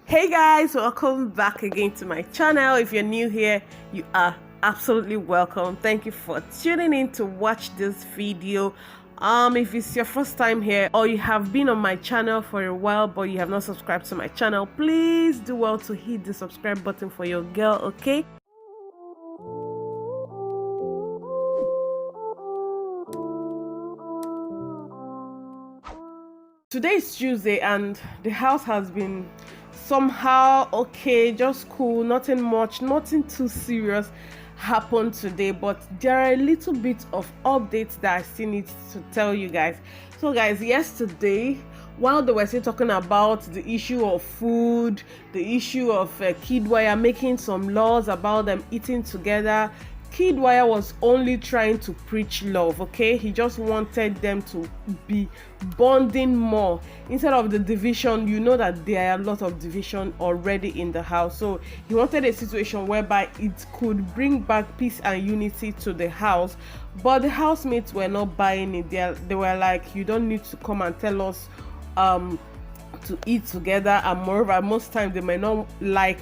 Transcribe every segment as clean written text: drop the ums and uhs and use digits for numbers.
Hey guys, welcome back again to my channel. If you're new here, you are absolutely welcome. Thank you for tuning in to watch this video. If it's your first time here or you have been on my channel for a while but you have not subscribed to my channel, please do well to hit the subscribe button for your girl, okay? Today is Tuesday and the house has been somehow okay, just cool, nothing much, nothing too serious happened today, but there are a little bit of updates that I still need to tell you guys. So guys, yesterday while they were still talking about the issue of food, the issue of KIDD making some laws about them eating together, KIDD was only trying to preach love, okay? He just wanted them to be bonding more instead of the division. You know that there are a lot of division already in the house, so he wanted a situation whereby it could bring back peace and unity to the house. But the housemates were not buying it. They were like, you don't need to come and tell us to eat together, and moreover, most times they might not like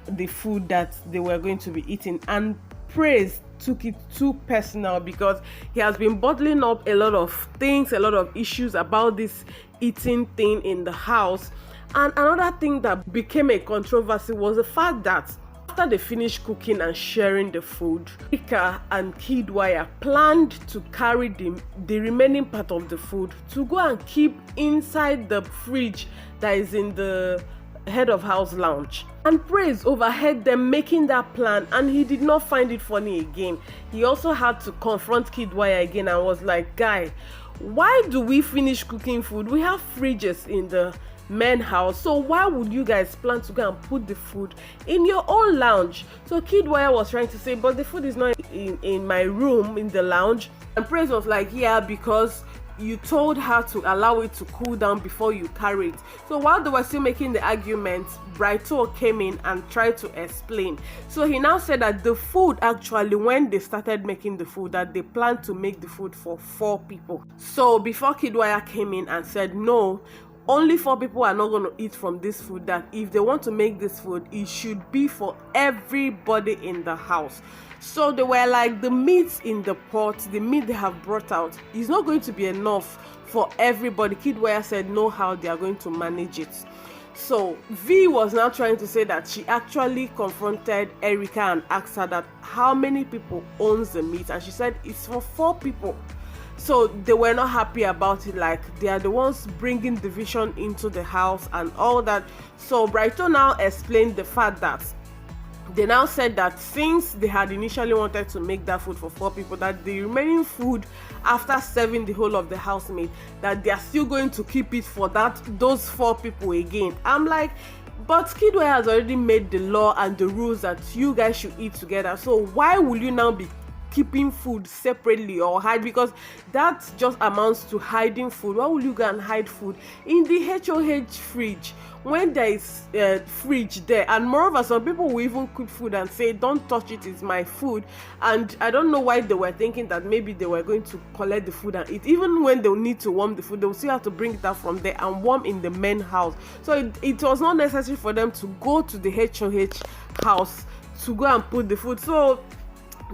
the food that they were going to be eating. And Praise took it too personal because he has been bottling up a lot of things, a lot of issues about this eating thing in the house. And another thing that became a controversy was the fact that after they finished cooking and sharing the food, Erika and KIDD planned to carry the remaining part of the food to go and keep inside the fridge that is in the head of house lounge. And Praise overheard them making that plan, and he did not find it funny again. He also had to confront KIDD again and was like, guy, why do we finish cooking food? We have fridges in the men house, so why would you guys plan to go and put the food in your own lounge? So KIDD was trying to say, but the food is not in my room in the lounge. And Praise was like, yeah, because you told her to allow it to cool down before you carry it. So while they were still making the argument, Brighto came in and tried to explain. So he now said that the food, actually, when they started making the food, that they planned to make the food for 4 people. So before KIDD came in and said, no, only 4 people are not going to eat from this food, that if they want to make this food, it should be for everybody in the house. So they were like, the meat in the pot, the meat they have brought out is not going to be enough for everybody. KIDD said no, how they are going to manage it. So VEE was now trying to say that she actually confronted Erika and asked her that how many people owns the meat, and she said it's for 4 people. So they were not happy about it, like they are the ones bringing division into the house and all that. So Brighto now explained the fact that they now said that since they had initially wanted to make that food for 4 people, that the remaining food, after serving the whole of the housemaid, that they are still going to keep it for those 4 people again. I'm like, but KIDD has already made the law and the rules that you guys should eat together, so why will you now be keeping food separately or hide? Because that just amounts to hiding food. Why will you go and hide food in the HOH fridge when there is fridge there? And moreover, some people will even cook food and say, don't touch it, it's my food. And I don't know why they were thinking that maybe they were going to collect the food and eat. Even when they'll need to warm the food, they'll still have to bring it out from there and warm in the main house. So it was not necessary for them to go to the HOH house to go and put the food. So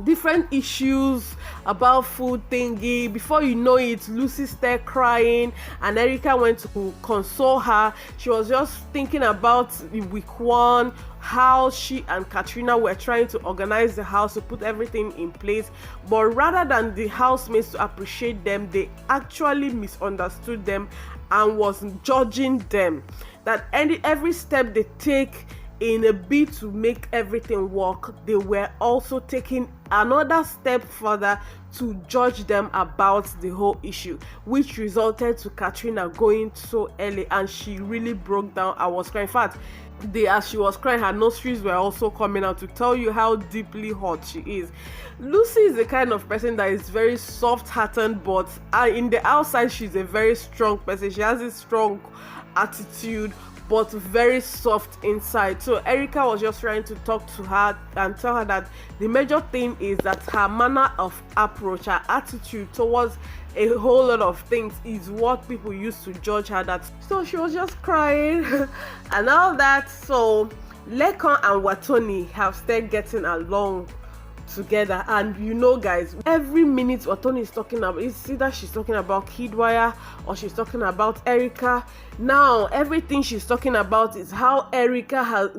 different issues about food thingy. Before you know it, Lucy started crying and Erika went to console her. She was just thinking about week 1, how she and Katrina were trying to organize the house to put everything in place, but rather than the housemates to appreciate them, they actually misunderstood them and was judging them, that every step they take in a bid to make everything work, they were also taking another step further to judge them about the whole issue, which resulted to Katrina going so early, and she really broke down. I was crying. In fact, as she was crying, her nostrils were also coming out, to tell you how deeply hurt she is. Lucy is the kind of person that is very soft-hearted, but in the outside she's a very strong person. She has a strong attitude, but very soft inside. So Erica was just trying to talk to her and tell her that the major thing is that her manner of approach, her attitude towards a whole lot of things is what people used to judge her that. So she was just crying and all that. So Lekon and Wathoni have started getting along together, and you know guys, every minute Wathoni is talking about, it's either she's talking about KIDD or she's talking about Erica. Now everything she's talking about is how Erica has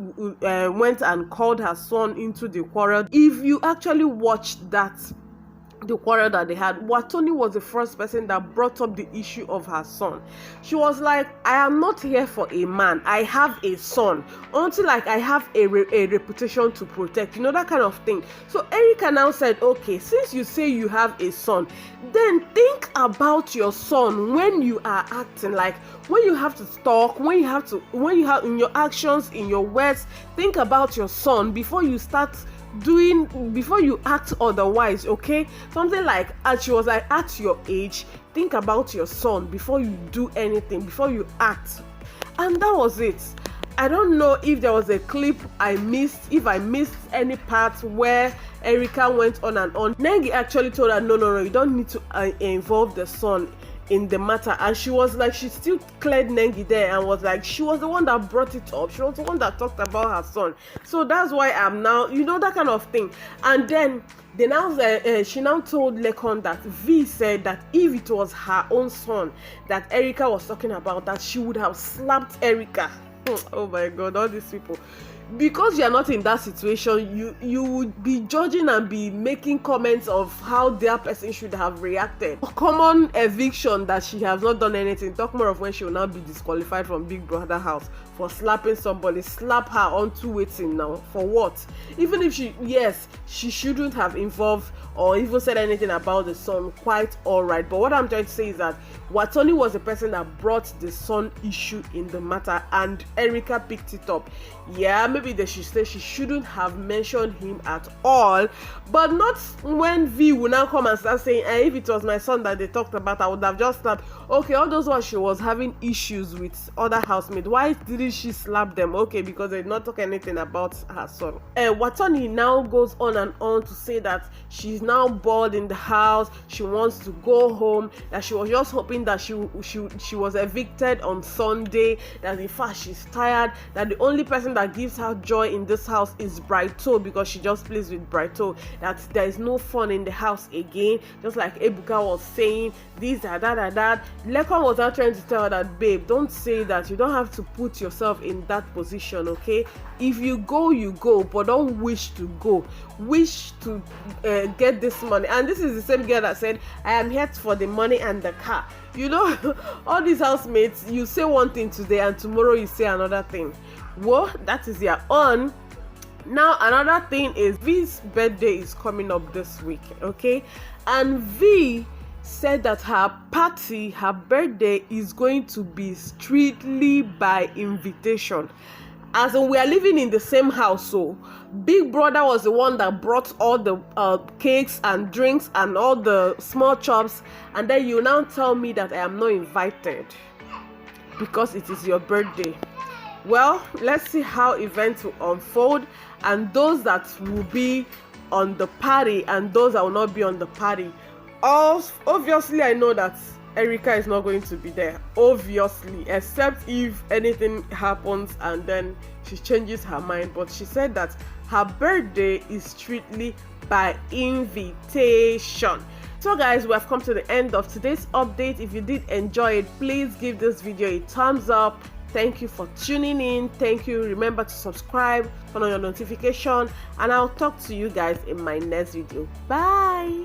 went and called her son into the quarrel. If you actually watched the quarrel that they had, Wathoni was the first person that brought up the issue of her son. She was like, I am not here for a man, I have a son, until like I have a reputation to protect, you know, that kind of thing. So Erica now said, okay, since you say you have a son, then think about your son when you are acting, like when you have to talk, when you have in your actions, in your words, think about your son before you act otherwise, okay? Something like, as she was like, at your age, think about your son before you do anything, before you act. And that was it. I don't know if there was a clip I missed, if I missed any part where Erica went on and on. Nengi actually told her, no, you don't need to involve the son in the matter. And she was like, she still cleared Nengi there and was like, she was the one that brought it up, she was the one that talked about her son. So that's why I'm now, you know, that kind of thing. And then they now she now told Lekon that VEE said that if it was her own son that Erica was talking about, that she would have slapped Erica. Oh my god, all these people. Because you are not in that situation, you would be judging and be making comments of how their person should have reacted. A common eviction that she has not done anything. Talk more of when she will now be disqualified from Big Brother house for slapping somebody. Slap her onto waiting now. For what? Even if she shouldn't have involved or even said anything about the son, quite alright. But what I'm trying to say is that Wathoni was the person that brought the son issue in the matter, and Erica picked it up. Yeah, maybe they should say she shouldn't have mentioned him at all, but not when VEE will now come and start saying, if it was my son that they talked about, I would have just slapped. Okay, all those ones she was having issues with other housemates. Why didn't she slap them? Okay, because they did not talk anything about her son. Wathoni now goes on and on to say that she's now bored in the house, she wants to go home, that she was just hoping that she was evicted on Sunday, that in fact she's tired, that the only person that gives her joy in this house is Brighto, because she just plays with Brighto, that there is no fun in the house again, just like Ebuka was saying, this, that. Lekon was now trying to tell her that, babe, don't say that, you don't have to put yourself in that position, okay? If you go, you go, but don't wish to go. Wish to get this money. And this is the same girl that said, I am here for the money and the car. You know, all these housemates, you say one thing today and tomorrow you say another thing. Well, that is your own. Now another thing is VEE's birthday is coming up this week, okay? And VEE said that her party, her birthday, is going to be strictly by invitation. As in, we are living in the same house, so Big Brother was the one that brought all the cakes and drinks and all the small chops, and then you now tell me that I am not invited because it is your birthday. Well, let's see how events will unfold, and those that will be on the party and those that will not be on the party. Obviously, I know that Erica is not going to be there, obviously, except if anything happens and then she changes her mind. But she said that her birthday is strictly by invitation. So guys, we have come to the end of today's update. If you did enjoy it, please give this video a thumbs up. Thank you for tuning in. Thank you. Remember to subscribe, turn on your notification, and I'll talk to you guys in my next video. Bye.